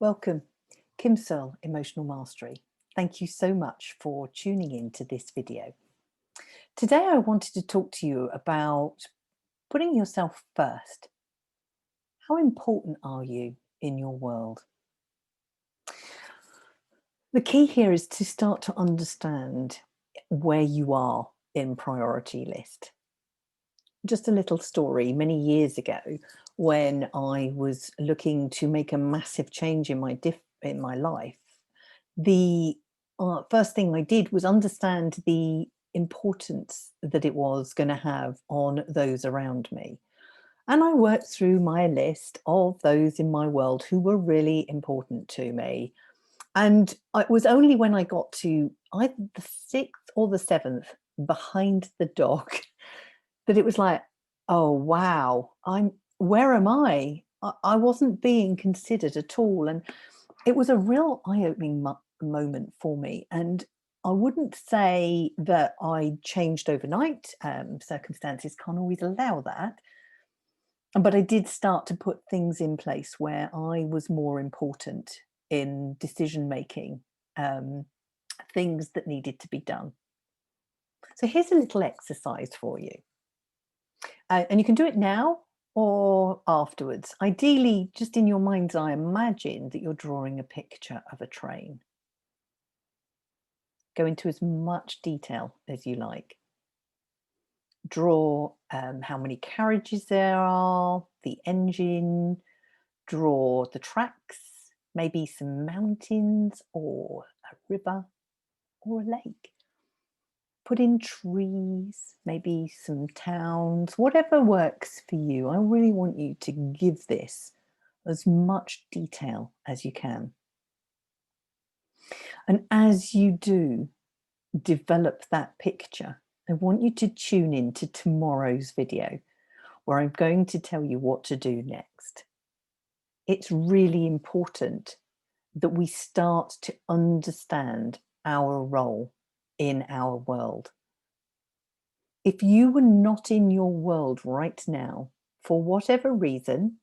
Welcome, Kim Searle, Emotional Mastery. Thank you so much for tuning in to this video. Today I wanted to talk to you about putting yourself first. How important are you in your world? The key here is to start to understand where you are in priority list. Just a little story. Many years ago, when I was looking to make a massive change in my life, the first thing I did was understand the importance that it was going to have on those around me. And I worked through my list of those in my world who were really important to me. And it was only when I got to either the sixth or the seventh behind the dog that it was like, oh, wow, where am I? I wasn't being considered at all. And it was a real eye-opening moment for me. And I wouldn't say that I changed overnight. Circumstances can't always allow that. But I did start to put things in place where I was more important in decision making, things that needed to be done. So here's a little exercise for you. And you can do it now or afterwards. Ideally, just in your mind's eye, imagine that you're drawing a picture of a train. Go into as much detail as you like. Draw how many carriages there are, the engine, draw the tracks, maybe some mountains or a river or a lake. Put in trees, maybe some towns, whatever works for you. I really want you to give this as much detail as you can. And as you do develop that picture, I want you to tune in to tomorrow's video where I'm going to tell you what to do next. It's really important that we start to understand our role in our world. If you were not in your world right now, for whatever reason,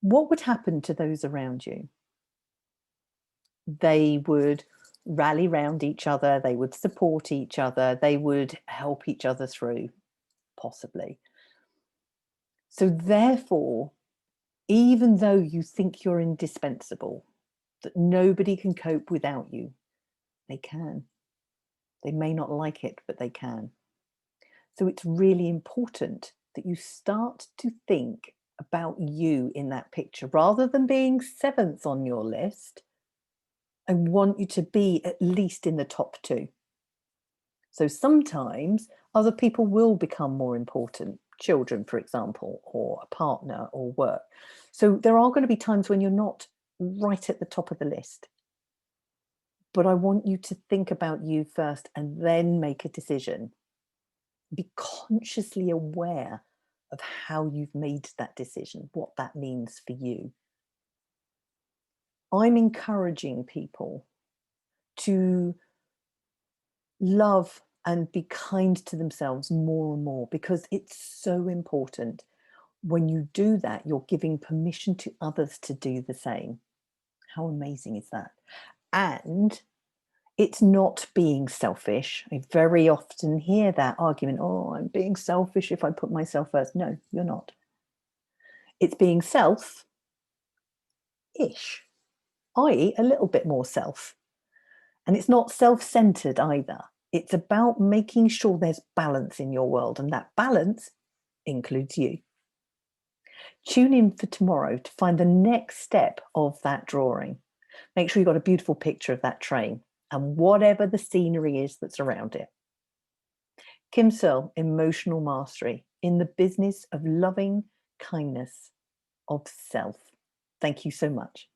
what would happen to those around you? They would rally around each other, they would support each other, they would help each other through, possibly. So therefore, even though you think you're indispensable, that nobody can cope without you, they can. They may not like it, but they can. So it's really important that you start to think about you in that picture. Rather than being seventh on your list, I want you to be at least in the top two. So sometimes other people will become more important, children, for example, or a partner or work. So there are going to be times when you're not right at the top of the list. But I want you to think about you first and then make a decision. Be consciously aware of how you've made that decision, what that means for you. I'm encouraging people to love and be kind to themselves more and more because it's so important. When you do that, you're giving permission to others to do the same. How amazing is that? And it's not being selfish. I very often hear that argument, oh, I'm being selfish if I put myself first. No, you're not. It's being self-ish, i.e. a little bit more self. And it's not self-centered either. It's about making sure there's balance in your world, and that balance includes you. Tune in for tomorrow to find the next step of that drawing. Make sure you've got a beautiful picture of that train and whatever the scenery is that's around it. Kim Searle, Emotional Mastery, in the business of loving kindness of self. Thank you so much.